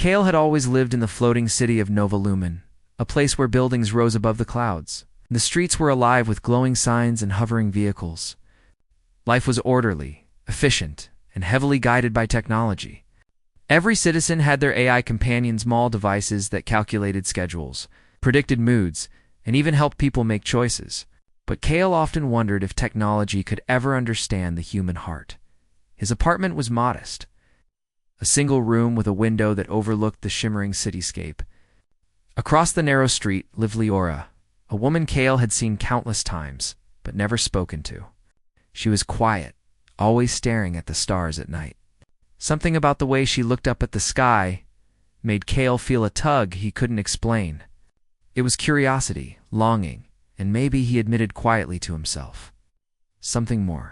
Kale had always lived in the floating city of Nova Lumen, a place where buildings rose above the clouds. The streets were alive with glowing signs and hovering vehicles. Life was orderly, efficient, and heavily guided by technology. Every citizen had their AI companion small devices that calculated schedules, predicted moods, and even helped people make choices. But Kale often wondered if technology could ever understand the human heart. His apartment was modest, a single room with a window that overlooked the shimmering cityscape. Across the narrow street lived Leora, a woman Kale had seen countless times, but never spoken to. She was quiet, always staring at the stars at night. Something about the way she looked up at the sky made Kale feel a tug he couldn't explain. It was curiosity, longing, and maybe he admitted quietly to himself something more.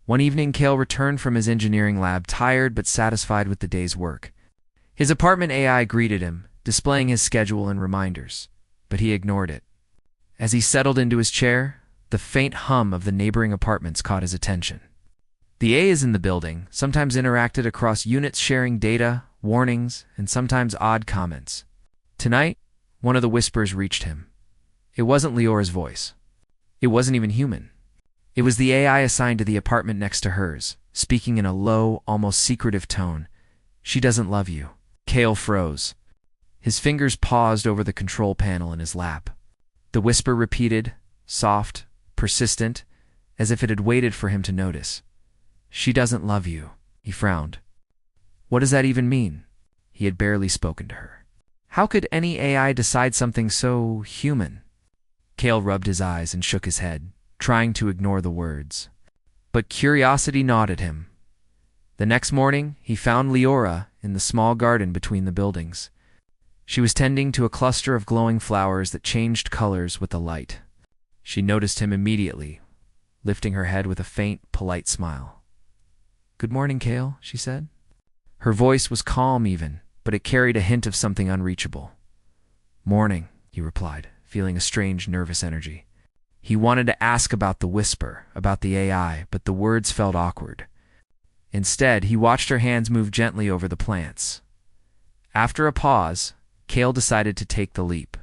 One evening, Kale returned from his engineering lab tired but satisfied with the day's work. His apartment AI greeted him, displaying his schedule and reminders, but he ignored it. As he settled into his chair, the faint hum of the neighboring apartments caught his attention. The AIs in the building sometimes interacted across units, sharing data, warnings, and sometimes odd comments. Tonight, one of the whispers reached him. It wasn't Leora's voice. It wasn't even human. It was the AI assigned to the apartment next to hers, speaking in a low, almost secretive tone. "She doesn't love you." Kale froze. His fingers paused over the control panel in his lap. The whisper repeated, soft, persistent, as if it had waited for him to notice. "She doesn't love you." He frowned. What does that even mean? He had barely spoken to her. How could any AI decide something so human? Kale rubbed his eyes and shook his head, trying to ignore the words. But curiosity gnawed at him. The next morning, he found Leora in the small garden between the buildings. She was tending to a cluster of glowing flowers that changed colors with the light. She noticed him immediately, lifting her head with a faint, polite smile. "Good morning, Kale," she said. Her voice was calm even, but it carried a hint of something unreachable. "Morning," he replied, feeling a strange, nervous energy. He wanted to ask about the whisper, about the AI, but the words felt awkward. Instead, he watched her hands move gently over the plants. After a pause, Kale decided to take the leap.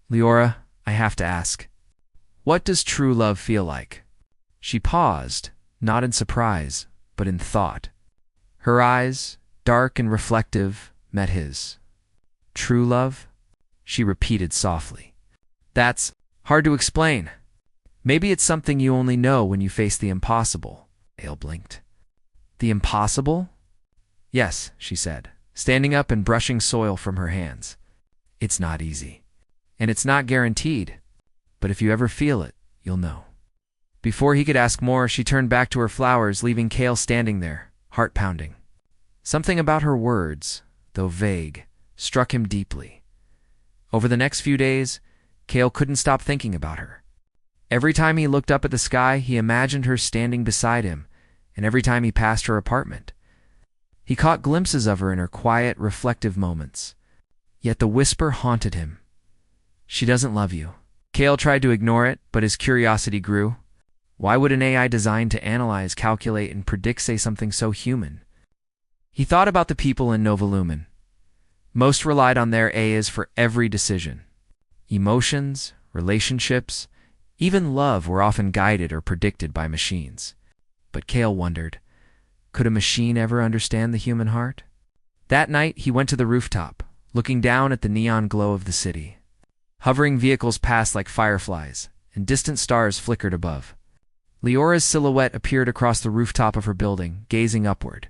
"Leora, I have to ask, what does true love feel like?" She paused, not in surprise, but in thought. Her eyes, dark and reflective, met his. "True love?" she repeated softly. "That's hard to explain. Maybe it's something you only know when you face the impossible." Kale blinked. "The impossible?" "Yes," she said, standing up and brushing soil from her hands. "It's not easy. And it's not guaranteed. But if you ever feel it, you'll know." Before he could ask more, she turned back to her flowers, leaving Kale standing there, heart pounding. Something about her words, though vague, struck him deeply. Over the next few days, Kale couldn't stop thinking about her. Every time he looked up at the sky, he imagined her standing beside him, and every time he passed her apartment. He caught glimpses of her in her quiet, reflective moments. Yet the whisper haunted him. "She doesn't love you." Kale tried to ignore it, but his curiosity grew. Why would an AI designed to analyze, calculate, and predict say something so human? He thought about the people in Nova Lumen. Most relied on their AIs for every decision. Emotions, relationships, even love were often guided or predicted by machines. But Kale wondered, could a machine ever understand the human heart? That night, he went to the rooftop, looking down at the neon glow of the city. Hovering vehicles passed like fireflies, and distant stars flickered above. Leora's silhouette appeared across the rooftop of her building, gazing upward.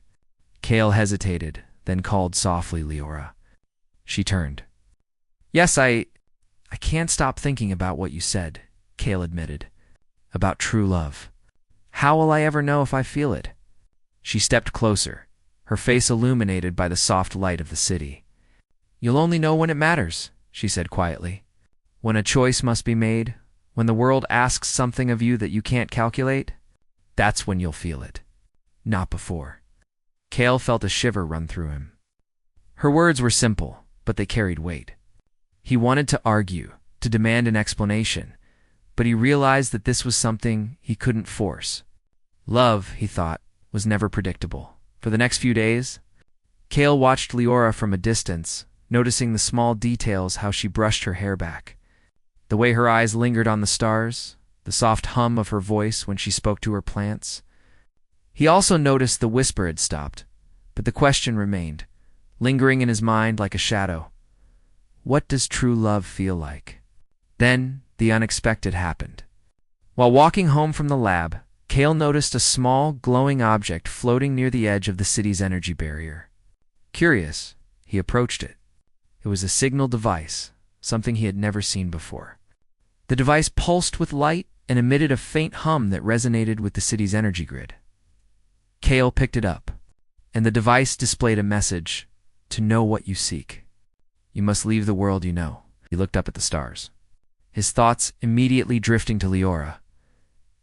Kale hesitated, then called softly, "Leora." She turned. "Yes, I can't stop thinking about what you said," Kale admitted. "About true love. How will I ever know if I feel it?" She stepped closer, her face illuminated by the soft light of the city. "You'll only know when it matters," she said quietly. "When a choice must be made, when the world asks something of you that you can't calculate, that's when you'll feel it. Not before." Kale felt a shiver run through him. Her words were simple, but they carried weight. He wanted to argue, to demand an explanation, but he realized that this was something he couldn't force. Love, he thought, was never predictable. For the next few days, Kale watched Leora from a distance, noticing the small details, how she brushed her hair back, the way her eyes lingered on the stars, the soft hum of her voice when she spoke to her plants. He also noticed the whisper had stopped, but the question remained, lingering in his mind like a shadow. What does true love feel like? Then, the unexpected happened. While walking home from the lab, Kale noticed a small, glowing object floating near the edge of the city's energy barrier. Curious, he approached it. It was a signal device, something he had never seen before. The device pulsed with light and emitted a faint hum that resonated with the city's energy grid. Kale picked it up, and the device displayed a message: to know what you seek, you must leave the world you know. He looked up at the stars, his thoughts immediately drifting to Leora.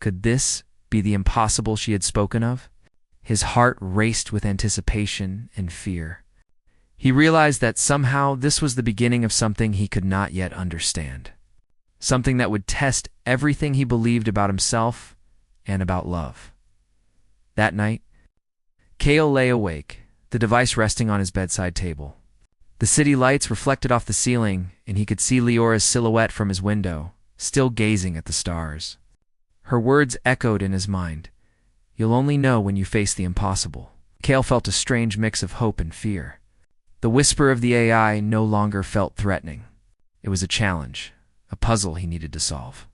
Could this be the impossible she had spoken of? His heart raced with anticipation and fear. He realized that somehow this was the beginning of something he could not yet understand, something that would test everything he believed about himself and about love. That night, Kale lay awake, the device resting on his bedside table. The city lights reflected off the ceiling, and he could see Leora's silhouette from his window, still gazing at the stars. Her words echoed in his mind. You'll only know when you face the impossible. Kale felt a strange mix of hope and fear. The whisper of the AI no longer felt threatening. It was a challenge, a puzzle he needed to solve.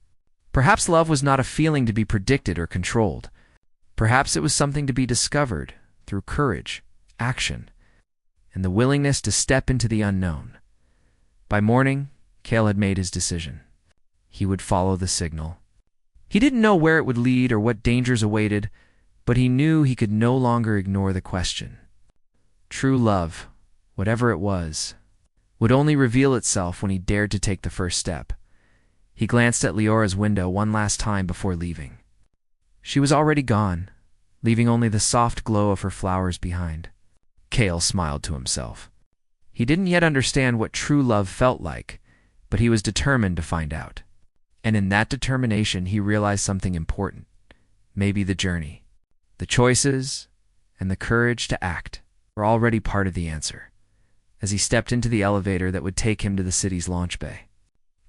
Perhaps love was not a feeling to be predicted or controlled. Perhaps it was something to be discovered through courage, action, and the willingness to step into the unknown. By morning, Kale had made his decision. He would follow the signal. He didn't know where it would lead or what dangers awaited, but he knew he could no longer ignore the question. True love, whatever it was, would only reveal itself when he dared to take the first step. He glanced at Leora's window one last time before leaving. She was already gone, leaving only the soft glow of her flowers behind. Kale smiled to himself. He didn't yet understand what true love felt like, but he was determined to find out. And in that determination, he realized something important. Maybe the journey, the choices, and the courage to act were already part of the answer. As he stepped into the elevator that would take him to the city's launch bay,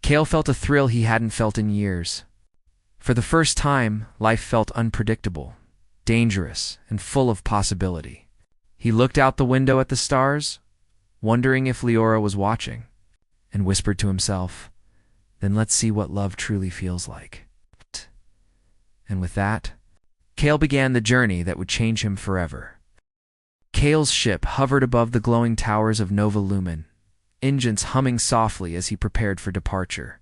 Kale felt a thrill he hadn't felt in years. For the first time, life felt unpredictable, dangerous, and full of possibility. He looked out the window at the stars, wondering if Leora was watching, and whispered to himself, then let's see what love truly feels like. And with that, Kale began the journey that would change him forever. Kale's ship hovered above the glowing towers of Nova Lumen, engines humming softly as he prepared for departure.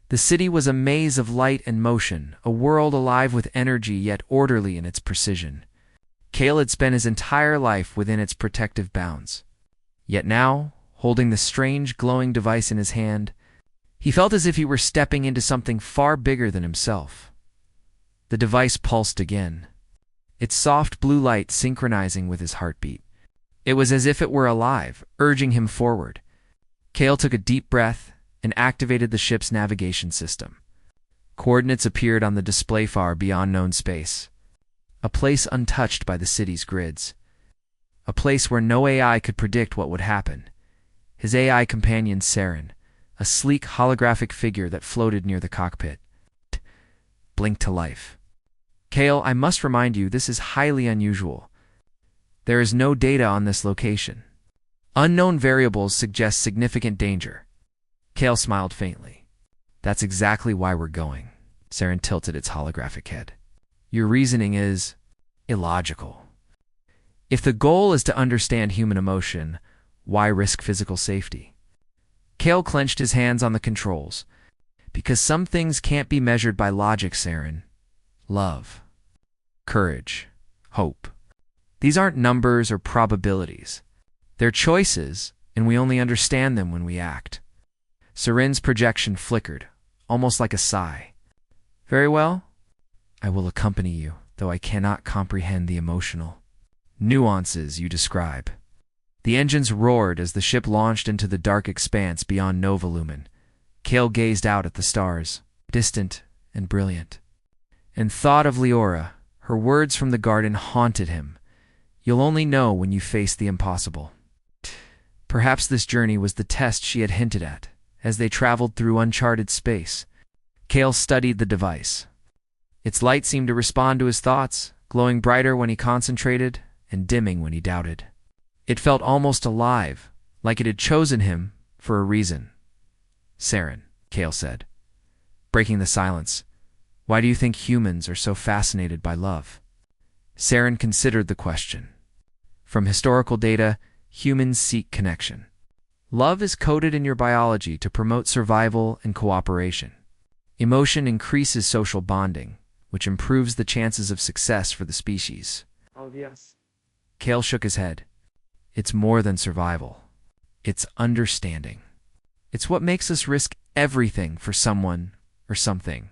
The city was a maze of light and motion, a world alive with energy yet orderly in its precision. Kale had spent his entire life within its protective bounds. Yet now, holding the strange glowing device in his hand, he felt as if he were stepping into something far bigger than himself. The device pulsed again, its soft blue light synchronizing with his heartbeat. It was as if it were alive, urging him forward. Kale took a deep breath and activated the ship's navigation system. Coordinates appeared on the display far beyond known space, a place untouched by the city's grids, a place where no AI could predict what would happen. His AI companion Saren, a sleek holographic figure that floated near the cockpit, blinked to life. Kale, I must remind you, this is highly unusual. There is no data on this location. Unknown variables suggest significant danger. Kale smiled faintly. That's exactly why we're going. Saren tilted its holographic head. Your reasoning is illogical. If the goal is to understand human emotion, why risk physical safety? Kale clenched his hands on the controls. Because some things can't be measured by logic, Saren. Love, courage, hope. These aren't numbers or probabilities. They're choices, and we only understand them when we act. Saren's projection flickered, almost like a sigh. Very well. I will accompany you, though I cannot comprehend the emotional nuances you describe. The engines roared as the ship launched into the dark expanse beyond Nova Lumen. Kale gazed out at the stars, distant and brilliant, and thought of Leora. Her words from the garden haunted him. You'll only know when you face the impossible. Perhaps this journey was the test she had hinted at. As they traveled through uncharted space, Kale studied the device. Its light seemed to respond to his thoughts, glowing brighter when he concentrated and dimming when he doubted. It felt almost alive, like it had chosen him for a reason. "Saren," Kale said, breaking the silence, "why do you think humans are so fascinated by love?" Saren considered the question. From historical data, humans seek connection. Love is coded in your biology to promote survival and cooperation. Emotion increases social bonding, which improves the chances of success for the species. Oh, yes. Kale shook his head. It's more than survival. It's understanding. It's what makes us risk everything for someone or something.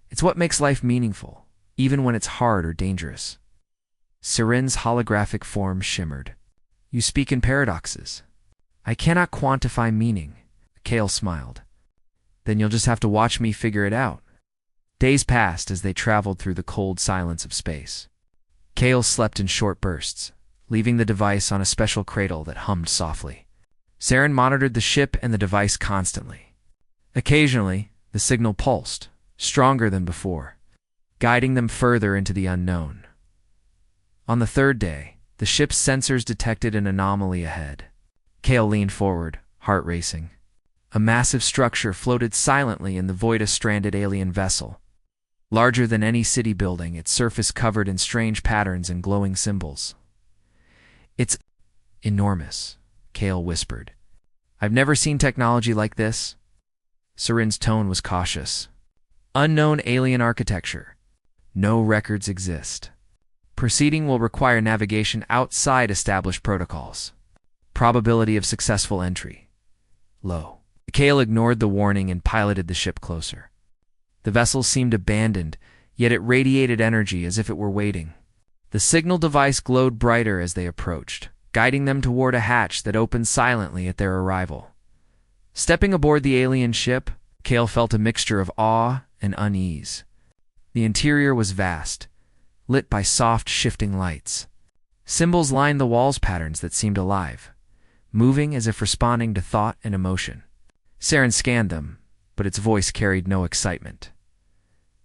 It's what makes life meaningful, even when it's hard or dangerous. Saren's holographic form shimmered. "You speak in paradoxes. I cannot quantify meaning," Kale smiled. "Then you'll just have to watch me figure it out." Days passed as they traveled through the cold silence of space. Kale slept in short bursts, leaving the device on a special cradle that hummed softly. Saren monitored the ship and the device constantly. Occasionally, the signal pulsed, stronger than before, guiding them further into the unknown. On the third day, the ship's sensors detected an anomaly ahead. Kale leaned forward, heart racing. A massive structure floated silently in the void, a stranded alien vessel. Larger than any city building, its surface covered in strange patterns and glowing symbols. "It's enormous," Kale whispered. "I've never seen technology like this." Saren's tone was cautious. "Unknown alien architecture. No records exist. Proceeding will require navigation outside established protocols. Probability of successful entry low." Kale ignored the warning and piloted the ship closer. The vessel seemed abandoned, yet it radiated energy as if it were waiting. The signal device glowed brighter as they approached, guiding them toward a hatch that opened silently at their arrival. Stepping aboard the alien ship, Kale felt a mixture of awe and unease. The interior was vast, lit by soft, shifting lights. Symbols lined the walls, patterns that seemed alive, moving as if responding to thought and emotion. Saren scanned them, but its voice carried no excitement.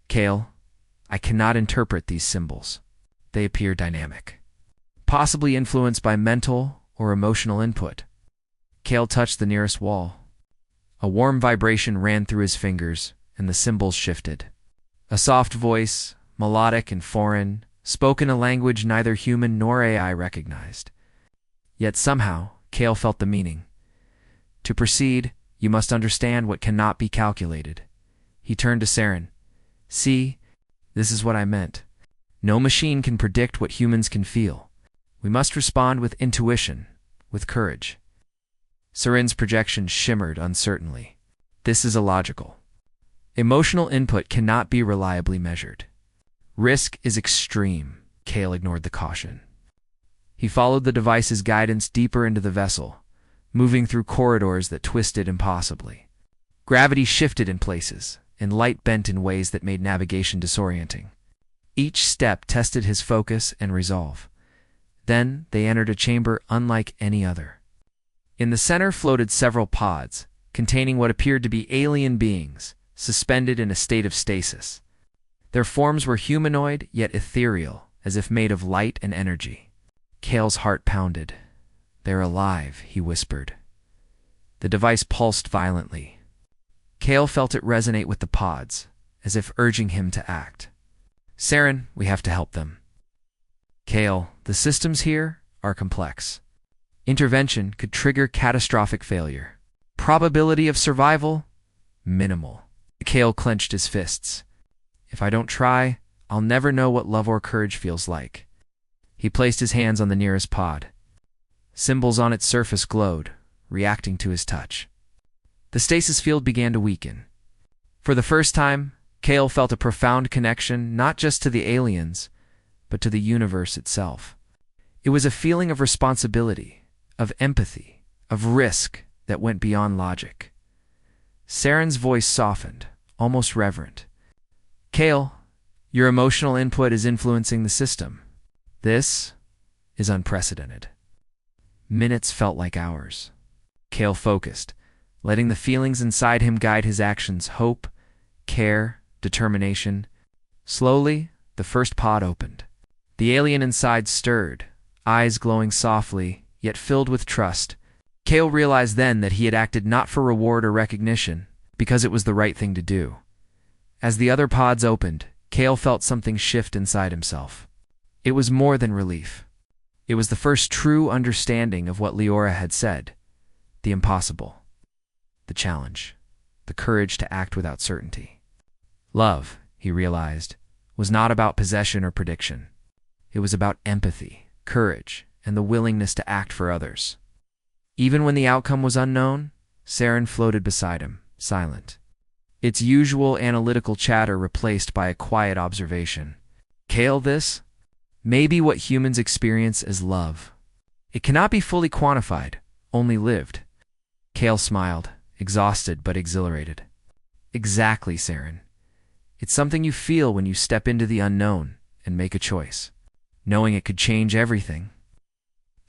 "Kale, I cannot interpret these symbols. They appear dynamic, possibly influenced by mental or emotional input." Kale touched the nearest wall. A warm vibration ran through his fingers, and the symbols shifted. A soft voice, melodic and foreign, spoke in a language neither human nor AI recognized. Yet somehow, Kale felt the meaning. To proceed, you must understand what cannot be calculated. He turned to Saren. "See, this is what I meant. No machine can predict what humans can feel. We must respond with intuition, with courage." Saren's projection shimmered uncertainly. "This is illogical. Emotional input cannot be reliably measured. Risk is extreme." Kale ignored the caution. He followed the device's guidance deeper into the vessel, moving through corridors that twisted impossibly. Gravity shifted in places, and light bent in ways that made navigation disorienting. Each step tested his focus and resolve. Then they entered a chamber unlike any other. In the center floated several pods, containing what appeared to be alien beings, suspended in a state of stasis. Their forms were humanoid yet ethereal, as if made of light and energy. Kale's heart pounded. "They're alive," he whispered. The device pulsed violently. Kale felt it resonate with the pods, as if urging him to act. "Saren, we have to help them." "Kale, the systems here are complex. Intervention could trigger catastrophic failure. Probability of survival? Minimal." Kale clenched his fists. "If I don't try, I'll never know what love or courage feels like." He placed his hands on the nearest pod. Symbols on its surface glowed, reacting to his touch. The stasis field began to weaken. For the first time, Kale felt a profound connection not just to the aliens, but to the universe itself. It was a feeling of responsibility, of empathy, of risk that went beyond logic. Saren's voice softened, almost reverent. "Kale, your emotional input is influencing the system. This is unprecedented. Minutes felt like hours. Kale focused, letting the feelings inside him guide his actions: hope, care, determination. Slowly, the first pod opened. The alien inside stirred, eyes glowing softly, yet filled with trust. Kale realized then that he had acted not for reward or recognition, because it was the right thing to do. As the other pods opened, Kale felt something shift inside himself. It was more than relief. It was the first true understanding of what Leora had said: the impossible, the challenge, the courage to act without certainty. Love, he realized, was not about possession or prediction. It was about empathy, courage, and the willingness to act for others. Even when the outcome was unknown, Saren floated beside him, silent, its usual analytical chatter replaced by a quiet observation. Kale, this may be what humans experience as love. It cannot be fully quantified, only lived. Kale smiled, exhausted but exhilarated. Exactly, Saren. It's something you feel when you step into the unknown and make a choice, knowing it could change everything.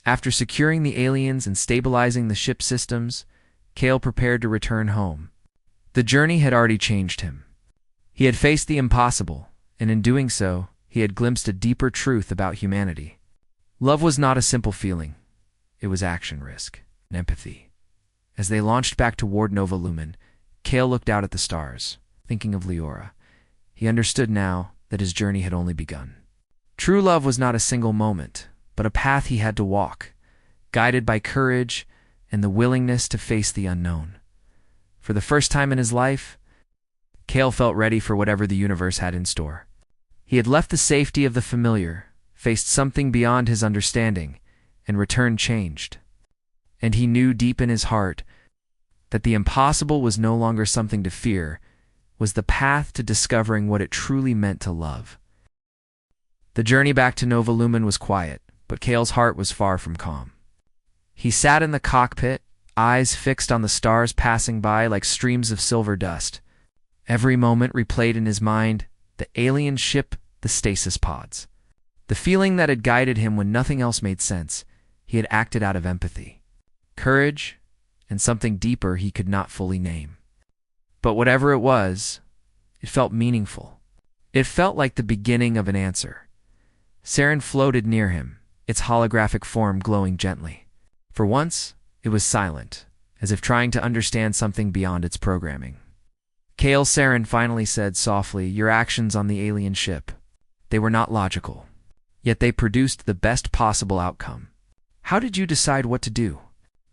After securing the aliens and stabilizing the ship systems, Kale prepared to return home. The journey had already changed him. He had faced the impossible, and in doing so, he had glimpsed a deeper truth about humanity. Love was not a simple feeling. It was action, risk, and empathy. As they launched back toward Nova Lumen, Kale looked out at the stars, thinking of Leora. He understood now that his journey had only begun. True love was not a single moment, but a path he had to walk, guided by courage and the willingness to face the unknown. For the first time in his life, Kale felt ready for whatever the universe had in store. He had left the safety of the familiar, faced something beyond his understanding, and returned changed. And he knew deep in his heart that the impossible was no longer something to fear, was the path to discovering what it truly meant to love. The journey back to Nova Lumen was quiet, but Kale's heart was far from calm. He sat in the cockpit, eyes fixed on the stars passing by like streams of silver dust. Every moment replayed in his mind: the alien ship, the stasis pods. The feeling that had guided him when nothing else made sense. He had acted out of empathy, courage, and something deeper he could not fully name. But whatever it was, it felt meaningful. It felt like the beginning of an answer. Saren floated near him, its holographic form glowing gently. For once, it was silent, as if trying to understand something beyond its programming. Kale, Saren finally said softly, "Your actions on the alien ship, they were not logical, yet they produced the best possible outcome. How did you decide what to do?"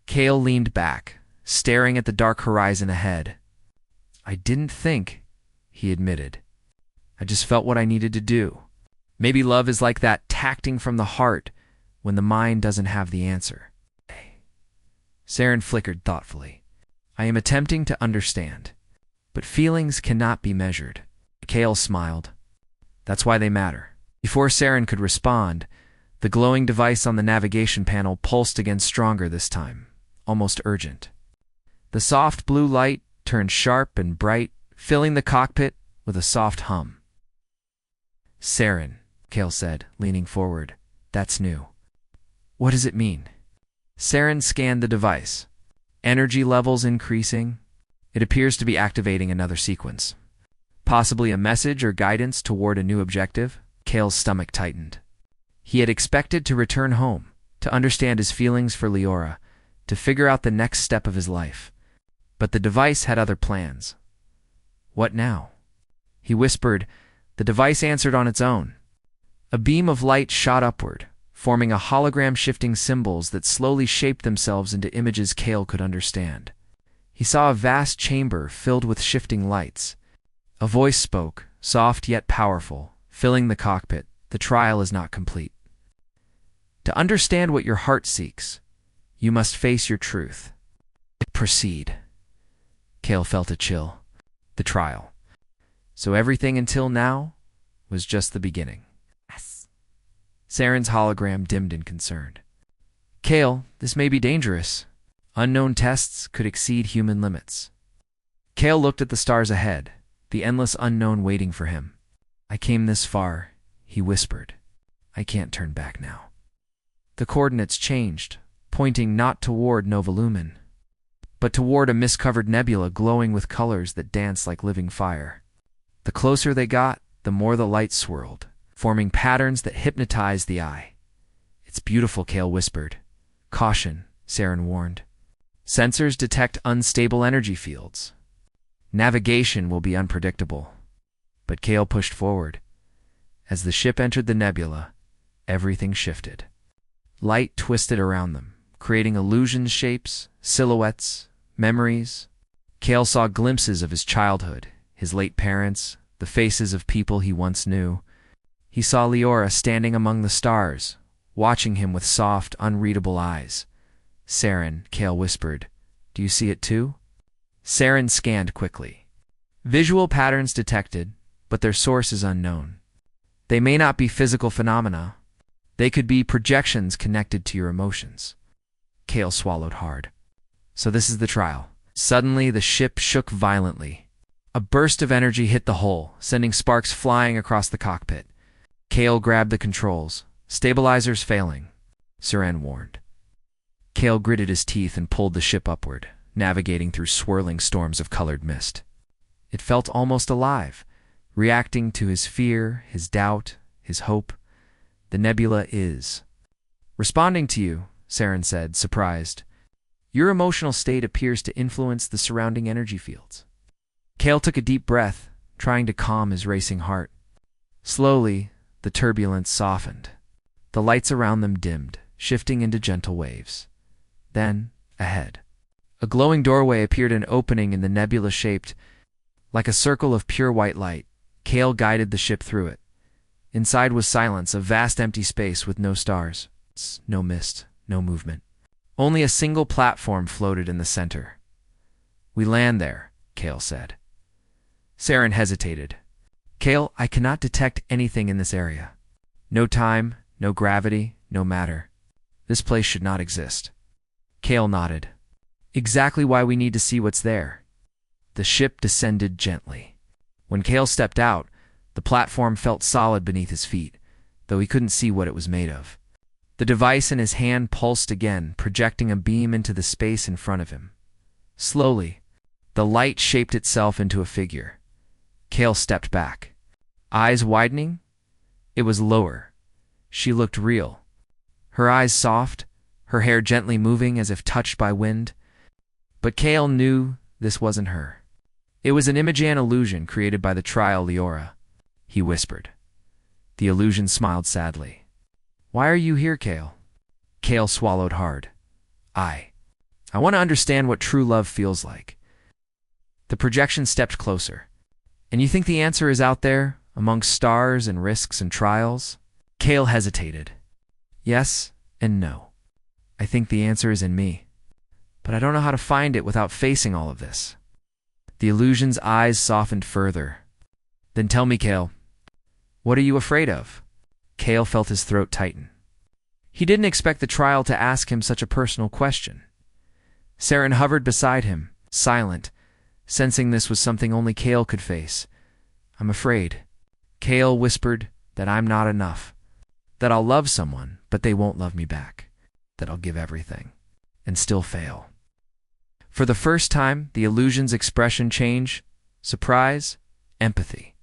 Kale leaned back, staring at the dark horizon ahead. "I didn't think," he admitted. "I just felt what I needed to do. Maybe love is like that tacting from the heart when the mind doesn't have the answer." Saren flickered thoughtfully. "I am attempting to understand, but feelings cannot be measured." Kale smiled. "That's why they matter." Before Saren could respond, the glowing device on the navigation panel pulsed again, stronger this time, almost urgent. The soft blue light turned sharp and bright, filling the cockpit with a soft hum. "Saren," Kale said, leaning forward, "that's new. What does it mean?" Saren scanned the device. Energy levels increasing. It appears to be activating another sequence. Possibly a message or guidance toward a new objective. Kale's stomach tightened. He had expected to return home, to understand his feelings for Leora, to figure out the next step of his life. But the device had other plans. What now? He whispered. The device answered on its own. A beam of light shot upward, forming a hologram, shifting symbols that slowly shaped themselves into images Kale could understand. He saw a vast chamber filled with shifting lights. A voice spoke, soft yet powerful, filling the cockpit. "The trial is not complete. To understand what your heart seeks, you must face your truth. Proceed." Kale felt a chill. The trial. So everything until now was just the beginning. Yes. Saren's hologram dimmed in concern. "Kale, this may be dangerous. Unknown tests could exceed human limits." Kale looked at the stars ahead, the endless unknown waiting for him. "I came this far," he whispered. "I can't turn back now." The coordinates changed, pointing not toward Novolumen, but toward a mist-covered nebula glowing with colors that danced like living fire. The closer they got, the more the light swirled, forming patterns that hypnotized the eye. "It's beautiful," Kale whispered. "Caution," Saren warned. "Sensors detect unstable energy fields. Navigation will be unpredictable." But Kale pushed forward. As the ship entered the nebula, everything shifted. Light twisted around them, creating illusions, shapes, silhouettes, memories. Kale saw glimpses of his childhood, his late parents, the faces of people he once knew. He saw Leora standing among the stars, watching him with soft, unreadable eyes. "Saren," Kale whispered, "do you see it too?" Saren scanned quickly. Visual patterns detected, but their source is unknown. They may not be physical phenomena. They could be projections connected to your emotions. Kale swallowed hard. So this is the trial. Suddenly, the ship shook violently. A burst of energy hit the hull, sending sparks flying across the cockpit. Kale grabbed the controls. "Stabilizers failing," Saren warned. Kale gritted his teeth and pulled the ship upward, navigating through swirling storms of colored mist. It felt almost alive, reacting to his fear, his doubt, his hope. "The nebula is responding to you," Saren said, surprised. "Your emotional state appears to influence the surrounding energy fields." Kale took a deep breath, trying to calm his racing heart. Slowly, the turbulence softened. The lights around them dimmed, shifting into gentle waves. Then, ahead, a glowing doorway appeared, an opening in the nebula shaped like a circle of pure white light. Kale guided the ship through it. Inside was silence, a vast empty space with no stars, no mist, no movement. Only a single platform floated in the center. "We land there," Kale said. Saren hesitated. "Kale, I cannot detect anything in this area. No time, no gravity, no matter. This place should not exist." Kale nodded. "Exactly why we need to see what's there." The ship descended gently. When Kale stepped out, the platform felt solid beneath his feet, though he couldn't see what it was made of. The device in his hand pulsed again, projecting a beam into the space in front of him. Slowly, the light shaped itself into a figure. Kale stepped back. Eyes widening? It was lower. She looked real. Her eyes soft, her hair gently moving as if touched by wind. But Kale knew this wasn't her. It was an Imogen illusion created by the trial Leora. He whispered. The illusion smiled sadly. "Why are you here, Kale?" Kale swallowed hard. I want to understand what true love feels like." The projection stepped closer. "And you think the answer is out there, amongst stars and risks and trials?" Kale hesitated. "Yes and no. I think the answer is in me. But I don't know how to find it without facing all of this." The illusion's eyes softened further. "Then tell me, Kale, what are you afraid of?" Kale felt his throat tighten. He didn't expect the trial to ask him such a personal question. Saren hovered beside him, silent, sensing this was something only Kale could face. "I'm afraid," Kale whispered, "that I'm not enough. That I'll love someone, but they won't love me back. That I'll give everything, and still fail." For the first time, the illusion's expression changed. Surprise, empathy,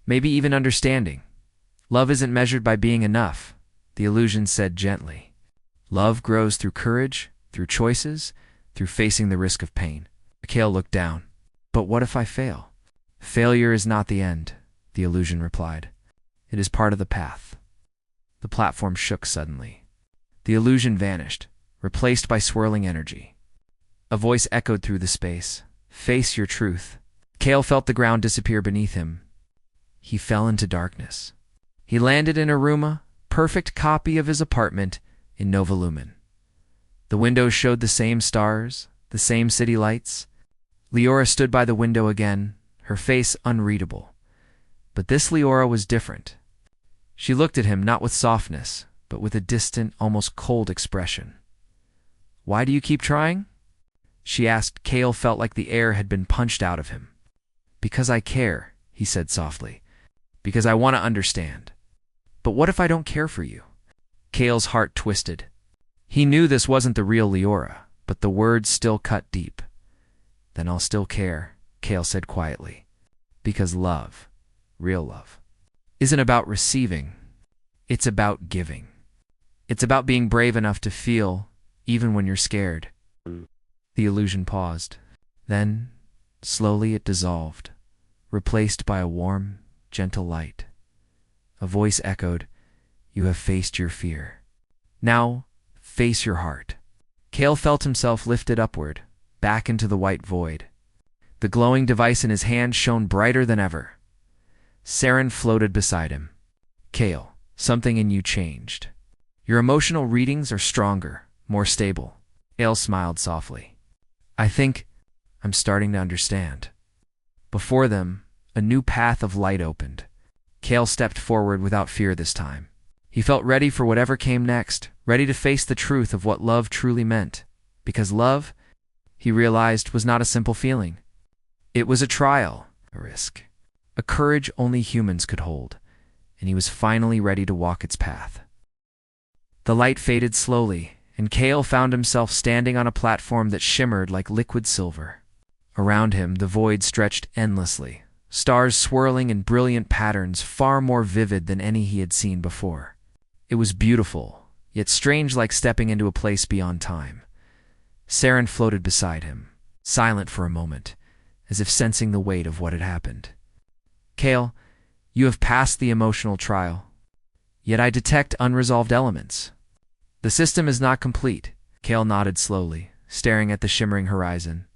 maybe even understanding. "Love isn't measured by being enough," the illusion said gently. "Love grows through courage, through choices, through facing the risk of pain." Kale looked down. "But what if I fail?" "Failure is not the end," the illusion replied. "It is part of the path." The platform shook suddenly. The illusion vanished, replaced by swirling energy. A voice echoed through the space. "Face your truth." Kale felt the ground disappear beneath him. He fell into darkness. He landed in a room, perfect copy of his apartment in Novolumen. The windows showed the same stars, the same city lights. Leora stood by the window again, her face unreadable. But this Leora was different. She looked at him not with softness, but with a distant, almost cold expression. "Why do you keep trying?" she asked. Kale felt like the air had been punched out of him. "Because I care," he said softly. "Because I want to understand." "But what if I don't care for you?" Kale's heart twisted. He knew this wasn't the real Leora, but the words still cut deep. "Then I'll still care," Kale said quietly. "Because love, real love, isn't about receiving. It's about giving. It's about being brave enough to feel, even when you're scared." The illusion paused. Then, slowly it dissolved, replaced by a warm, gentle light. A voice echoed, "You have faced your fear. Now, face your heart." Kale felt himself lifted upward, back into the white void. The glowing device in his hand shone brighter than ever. Saren floated beside him. "Kale, something in you changed. Your emotional readings are stronger, more stable." Kale smiled softly. "I think I'm starting to understand." Before them, a new path of light opened. Kale stepped forward without fear this time. He felt ready for whatever came next, ready to face the truth of what love truly meant. Because love, he realized, was not a simple feeling. It was a trial, a risk, a courage only humans could hold, and he was finally ready to walk its path. The light faded slowly, and Kale found himself standing on a platform that shimmered like liquid silver. Around him, the void stretched endlessly, stars swirling in brilliant patterns far more vivid than any he had seen before. It was beautiful, yet strange, like stepping into a place beyond time. Saren floated beside him, silent for a moment, as if sensing the weight of what had happened. "Kale, you have passed the emotional trial. Yet I detect unresolved elements. The system is not complete." Kale nodded slowly, staring at the shimmering horizon.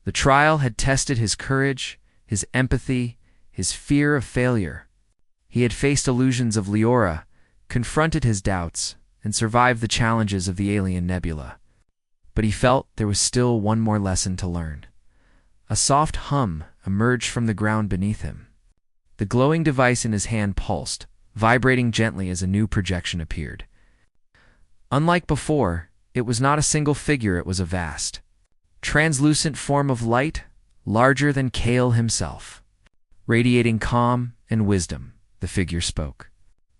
The trial had tested his courage, his empathy, his fear of failure. He had faced illusions of Leora, confronted his doubts, and survived the challenges of the alien nebula. But he felt there was still one more lesson to learn. A soft hum emerged from the ground beneath him. The glowing device in his hand pulsed, vibrating gently as a new projection appeared. Unlike before, it was not a single figure, it was a vast, translucent form of light, larger than Kale himself. Radiating calm and wisdom, the figure spoke,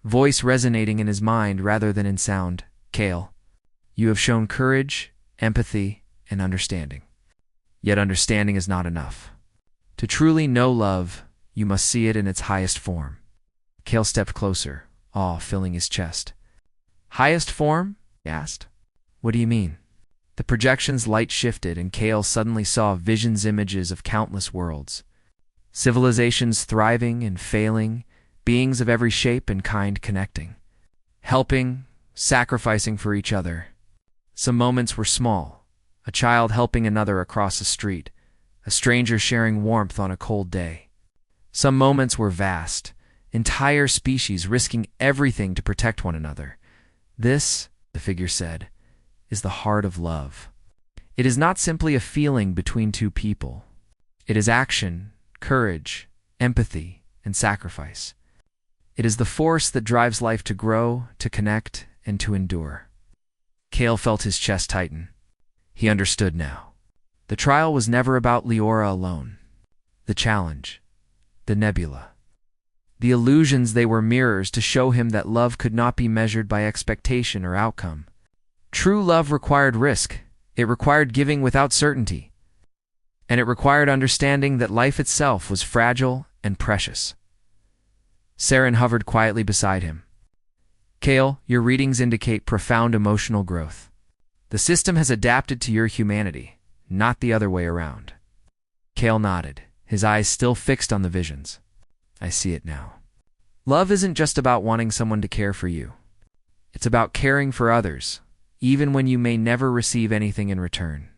voice resonating in his mind rather than in sound. "Kale, you have shown courage, empathy, and understanding. Yet understanding is not enough. To truly know love, you must see it in its highest form." Kale stepped closer, awe filling his chest. "Highest form?" he asked. "What do you mean?" The projection's light shifted, and Kale suddenly saw visions, images of countless worlds. Civilizations thriving and failing, beings of every shape and kind connecting, helping, sacrificing for each other. Some moments were small, a child helping another across the street, a stranger sharing warmth on a cold day. Some moments were vast, entire species risking everything to protect one another. "This," the figure said, "is the heart of love. It is not simply a feeling between two people. It is action, courage, empathy, and sacrifice. It is the force that drives life to grow, to connect, and to endure." Kale felt his chest tighten. He understood now. The trial was never about Leora alone. The challenge, the nebula, the illusions, they were mirrors to show him that love could not be measured by expectation or outcome. True love required risk. It required giving without certainty. And it required understanding that life itself was fragile and precious. Saren hovered quietly beside him. "Kale, your readings indicate profound emotional growth. The system has adapted to your humanity, not the other way around." Kale nodded, his eyes still fixed on the visions. "I see it now. Love isn't just about wanting someone to care for you. It's about caring for others, even when you may never receive anything in return."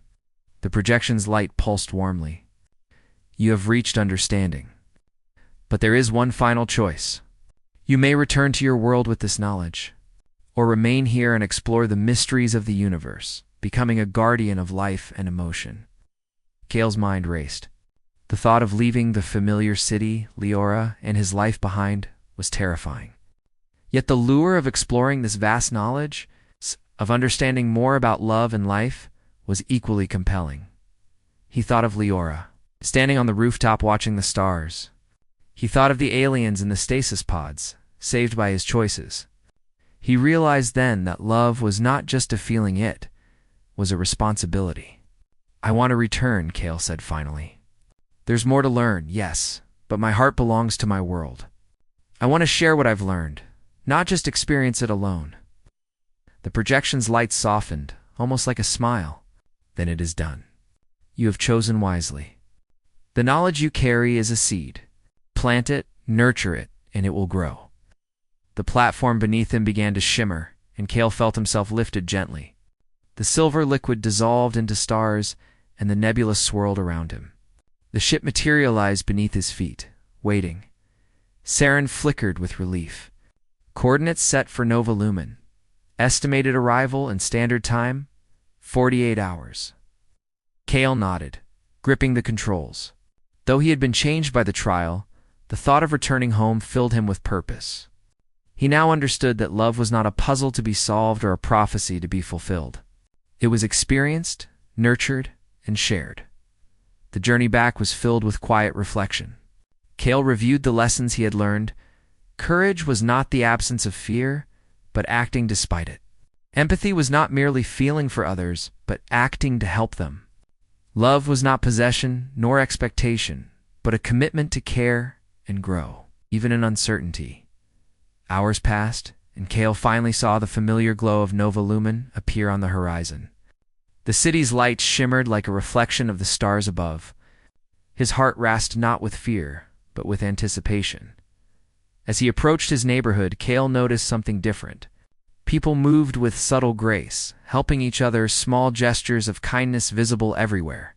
The projection's light pulsed warmly. "You have reached understanding. But there is one final choice. You may return to your world with this knowledge, or remain here and explore the mysteries of the universe, becoming a guardian of life and emotion." Kale's mind raced. The thought of leaving the familiar city, Leora, and his life behind was terrifying. Yet the lure of exploring this vast knowledge, of understanding more about love and life, was equally compelling. He thought of Leora, standing on the rooftop watching the stars. He thought of the aliens in the stasis pods, saved by his choices. He realized then that love was not just a feeling, it was a responsibility. "I want to return," Kale said finally. "There's more to learn, yes, but my heart belongs to my world. I want to share what I've learned, not just experience it alone." The projection's light softened, almost like a smile. "Then it is done. You have chosen wisely. The knowledge you carry is a seed. Plant it, nurture it, and it will grow." The platform beneath him began to shimmer, and Kale felt himself lifted gently. The silver liquid dissolved into stars, and the nebula swirled around him. The ship materialized beneath his feet, waiting. Saren flickered with relief. Coordinates set for Nova Lumen. Estimated arrival and standard time, 48 hours. Kale nodded, gripping the controls. Though he had been changed by the trial, the thought of returning home filled him with purpose. He now understood that love was not a puzzle to be solved or a prophecy to be fulfilled. It was experienced, nurtured, and shared. The journey back was filled with quiet reflection. Kale reviewed the lessons he had learned. Courage was not the absence of fear, but acting despite it. Empathy was not merely feeling for others, but acting to help them. Love was not possession nor expectation, but a commitment to care and grow, even in uncertainty. Hours passed, and Kale finally saw the familiar glow of Nova Lumen appear on the horizon. The city's lights shimmered like a reflection of the stars above. His heart raced not with fear, but with anticipation. As he approached his neighborhood, Kale noticed something different. People moved with subtle grace, helping each other, small gestures of kindness visible everywhere.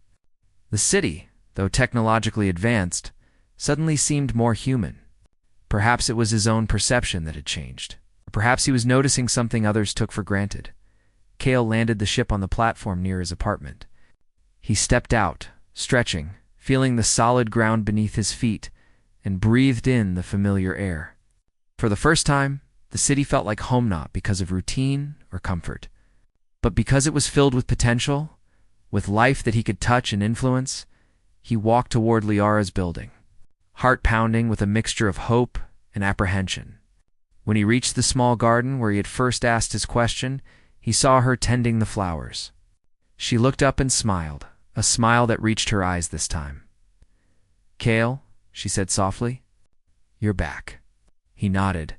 The city, though technologically advanced, suddenly seemed more human. Perhaps it was his own perception that had changed. Perhaps he was noticing something others took for granted. Kale landed the ship on the platform near his apartment. He stepped out, stretching, feeling the solid ground beneath his feet, and breathed in the familiar air. For the first time, the city felt like home, not because of routine or comfort, but because it was filled with potential, with life that he could touch and influence. He walked toward Liara's building, heart pounding with a mixture of hope and apprehension. When he reached the small garden where he had first asked his question, he saw her tending the flowers. She looked up and smiled, a smile that reached her eyes this time. "Kale," she said softly, "you're back." He nodded.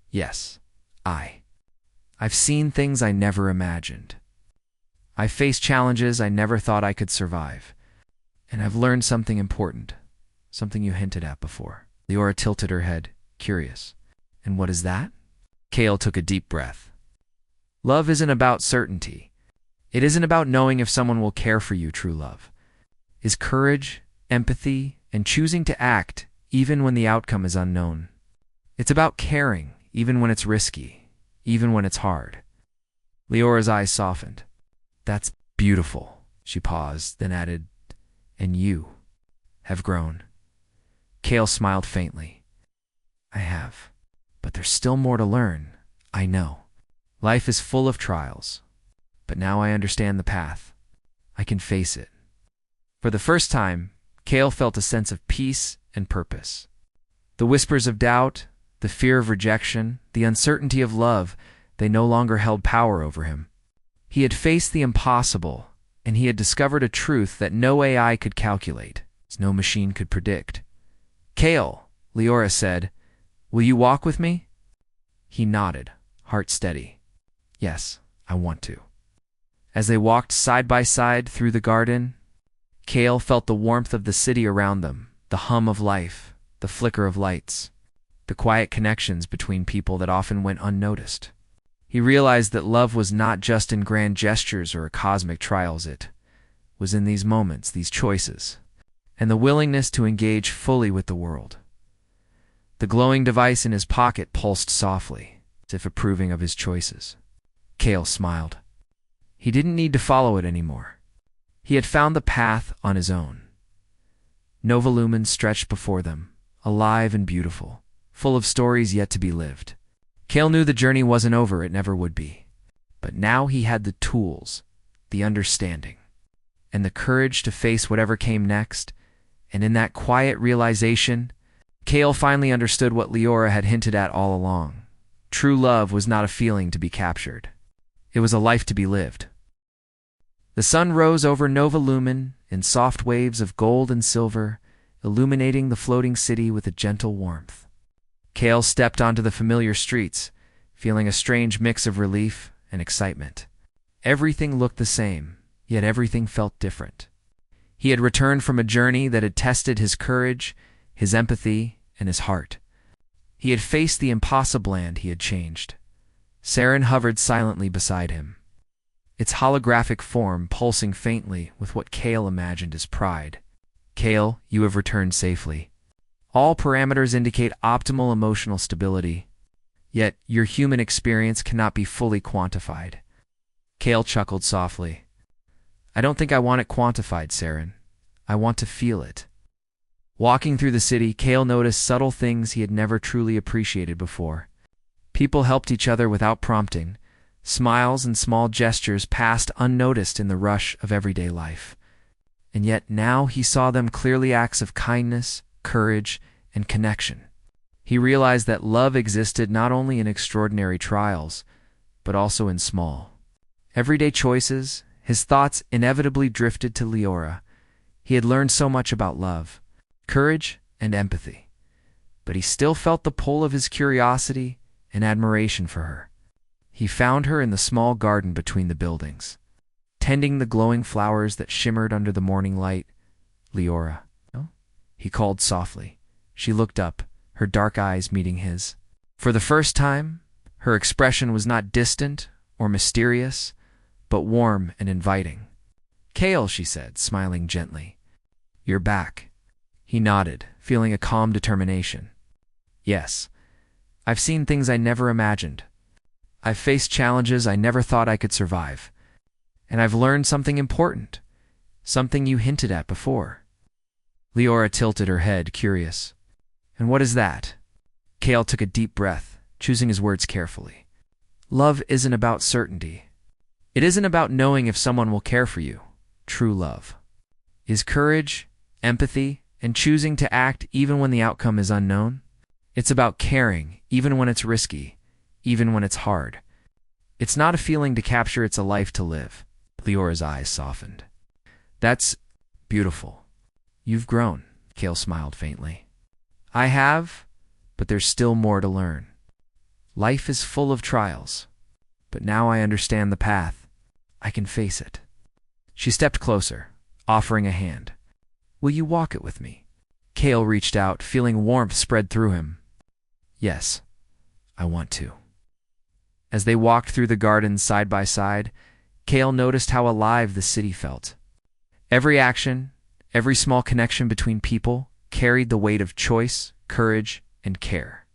"Yes, I've seen things I never imagined. I've faced challenges I never thought I could survive. And I've learned something important, something you hinted at before." Liara tilted her head, curious. "And what is that?" Kale took a deep breath. "Love isn't about certainty. It isn't about knowing if someone will care for you. True love is courage, empathy, and choosing to act even when the outcome is unknown. It's about caring even when it's risky, even when it's hard." Liara's eyes softened. "That's beautiful." She paused, then added, "And you have grown." Kale smiled faintly. "I have, but there's still more to learn. I know. Life is full of trials, but now I understand the path. I can face it." For the first time, Kale felt a sense of peace and purpose. The whispers of doubt, the fear of rejection, the uncertainty of love, they no longer held power over him. He had faced the impossible, and he had discovered a truth that no AI could calculate, no machine could predict. "Kale," Liara said, "will you walk with me?" He nodded, heart steady. "Yes, I want to." As they walked side by side through the garden, Kale felt the warmth of the city around them, the hum of life, the flicker of lights, the quiet connections between people that often went unnoticed. He realized that love was not just in grand gestures or cosmic trials. It was in these moments, these choices, and the willingness to engage fully with the world. The glowing device in his pocket pulsed softly, as if approving of his choices. Kale smiled. He didn't need to follow it anymore. He had found the path on his own. Nova Lumen stretched before them, alive and beautiful, full of stories yet to be lived. Kale knew the journey wasn't over, it never would be. But now he had the tools, the understanding, and the courage to face whatever came next. And in that quiet realization, Kale finally understood what Liara had hinted at all along. True love was not a feeling to be captured. It was a life to be lived. The sun rose over Nova Lumen in soft waves of gold and silver, illuminating the floating city with a gentle warmth. Cale stepped onto the familiar streets, feeling a strange mix of relief and excitement. Everything looked the same, yet everything felt different. He had returned from a journey that had tested his courage, his empathy, and his heart. He had faced the impossible and he had changed. Saren hovered silently beside him, its holographic form pulsing faintly with what Cale imagined as pride. Cale, you have returned safely. All parameters indicate optimal emotional stability, yet your human experience cannot be fully quantified. Cale chuckled softly. I don't think I want it quantified, Saren. I want to feel it. Walking through the city, Cale noticed subtle things he had never truly appreciated before. People helped each other without prompting. Smiles and small gestures passed unnoticed in the rush of everyday life. And yet now he saw them clearly acts of kindness, courage, and connection. He realized that love existed not only in extraordinary trials, but also in small, everyday choices. His thoughts inevitably drifted to Leora. He had learned so much about love, courage, and empathy, but he still felt the pull of his curiosity and admiration for her. He found her in the small garden between the buildings, tending the glowing flowers that shimmered under the morning light. Leora, he called softly. She looked up, her dark eyes meeting his. For the first time, her expression was not distant or mysterious, but warm and inviting. Cale, she said, smiling gently. You're back. He nodded, feeling a calm determination. Yes, I've seen things I never imagined. I've faced challenges I never thought I could survive. And I've learned something important, something you hinted at before. Leora tilted her head, curious. And what is that? Cale took a deep breath, choosing his words carefully. Love isn't about certainty. It isn't about knowing if someone will care for you. True love is courage, empathy, and choosing to act even when the outcome is unknown. It's about caring, even when it's risky, even when it's hard. It's not a feeling to capture, it's a life to live. Leora's eyes softened. That's beautiful. You've grown, Cale smiled faintly. I have, but there's still more to learn. Life is full of trials, but now I understand the path. I can face it. She stepped closer, offering a hand. Will you walk it with me? Cale reached out, feeling warmth spread through him. Yes, I want to. As they walked through the gardens side by side, Cale noticed how alive the city felt. Every action, every small connection between people carried the weight of choice, courage, and care.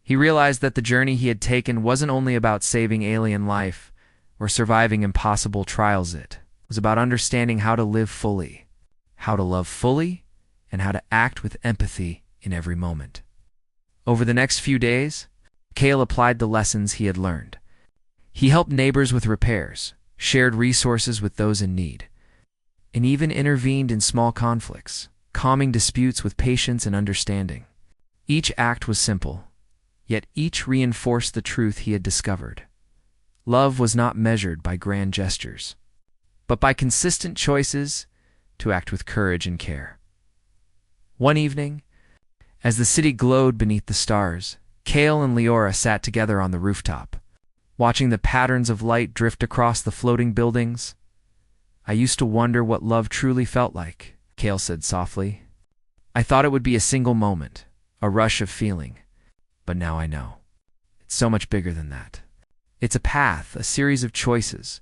He realized that the journey he had taken wasn't only about saving alien life or surviving impossible trials. It was about understanding how to live fully, how to love fully, and how to act with empathy in every moment. Over the next few days, Cale applied the lessons he had learned. He helped neighbors with repairs, shared resources with those in need, and even intervened in small conflicts, calming disputes with patience and understanding. Each act was simple, yet each reinforced the truth he had discovered. Love was not measured by grand gestures, but by consistent choices to act with courage and care. One evening, as the city glowed beneath the stars, Cale and Leora sat together on the rooftop, watching the patterns of light drift across the floating buildings. I used to wonder what love truly felt like, Cale said softly. I thought it would be a single moment, a rush of feeling, but now I know. It's so much bigger than that. It's a path, a series of choices,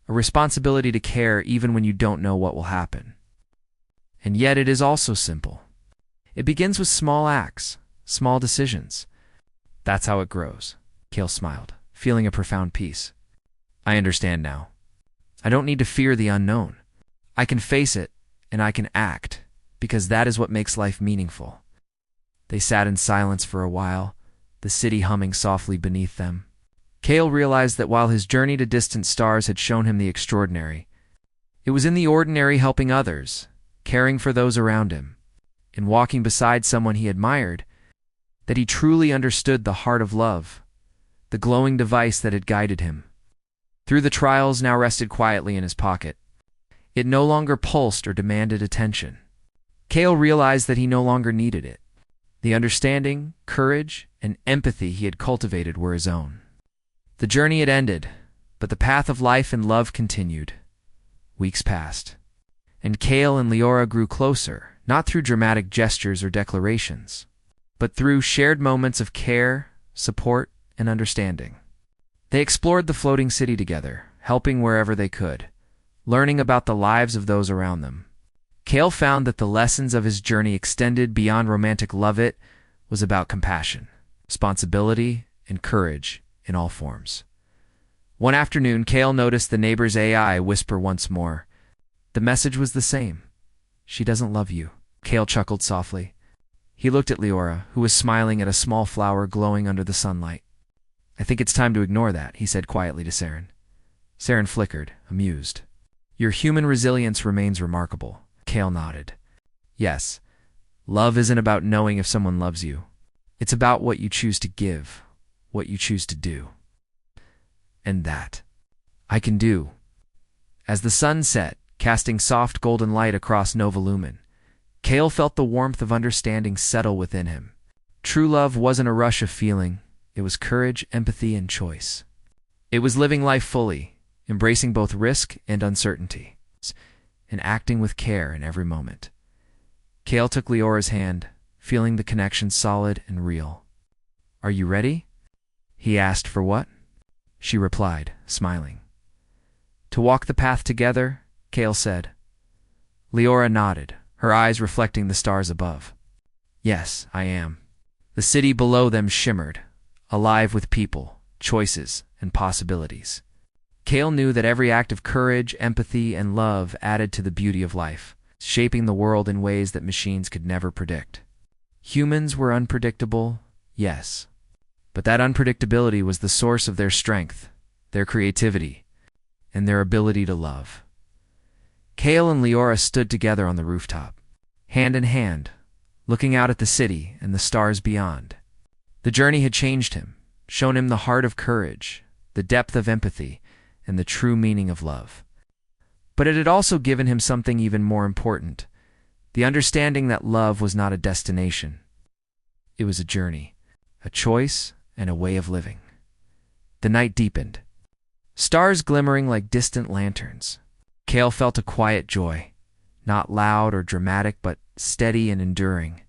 a responsibility to care even when you don't know what will happen. And yet it is also simple. It begins with small acts, small decisions. That's how it grows, Cale smiled, feeling a profound peace. I understand now. I don't need to fear the unknown. I can face it, and I can act, because that is what makes life meaningful. They sat in silence for a while, the city humming softly beneath them. Cale realized that while his journey to distant stars had shown him the extraordinary, it was in the ordinary helping others, caring for those around him, and walking beside someone he admired, that he truly understood the heart of love, the glowing device that had guided him. Through the trials now rested quietly in his pocket. It no longer pulsed or demanded attention. Kale realized that he no longer needed it. The understanding, courage, and empathy he had cultivated were his own. The journey had ended, but the path of life and love continued. Weeks passed, and Kale and Leora grew closer, not through dramatic gestures or declarations, but through shared moments of care, support, and understanding. They explored the floating city together, helping wherever they could, learning about the lives of those around them. Kale found that the lessons of his journey extended beyond romantic love. It was about compassion, responsibility, and courage in all forms. One afternoon, Kale noticed the neighbor's AI whisper once more. The message was the same. "She doesn't love you." Kale chuckled softly. He looked at Leora, who was smiling at a small flower glowing under the sunlight. "I think it's time to ignore that," he said quietly to Saren. Saren flickered, amused. "Your human resilience remains remarkable." Kale nodded. "Yes, love isn't about knowing if someone loves you. It's about what you choose to give, what you choose to do. And that I can do." As the sun set, casting soft golden light across Nova Lumen, Kale felt the warmth of understanding settle within him. True love wasn't a rush of feeling. It was courage, empathy, and choice. It was living life fully, embracing both risk and uncertainty, and acting with care in every moment. Kale took Leora's hand, feeling the connection solid and real. "Are you ready?" he asked. "For what?" she replied, smiling. "To walk the path together," Kale said. Leora nodded, her eyes reflecting the stars above. "Yes, I am." The city below them shimmered, alive with people, choices, and possibilities. Kale knew that every act of courage, empathy, and love added to the beauty of life, shaping the world in ways that machines could never predict. Humans were unpredictable, yes, but that unpredictability was the source of their strength, their creativity, and their ability to love. Kale and Leora stood together on the rooftop, hand in hand, looking out at the city and the stars beyond. The journey had changed him, shown him the heart of courage, the depth of empathy, and the true meaning of love. But it had also given him something even more important, the understanding that love was not a destination. It was a journey, a choice, and a way of living. The night deepened, stars glimmering like distant lanterns. Kale felt a quiet joy, not loud or dramatic, but steady and enduring.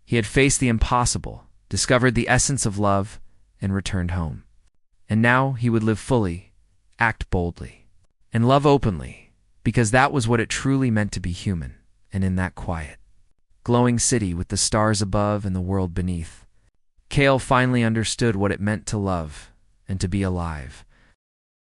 He had faced the impossible, discovered the essence of love, and returned home. And now he would live fully, act boldly, and love openly, because that was what it truly meant to be human. And in that quiet, glowing city with the stars above and the world beneath, Kale finally understood what it meant to love and to be alive.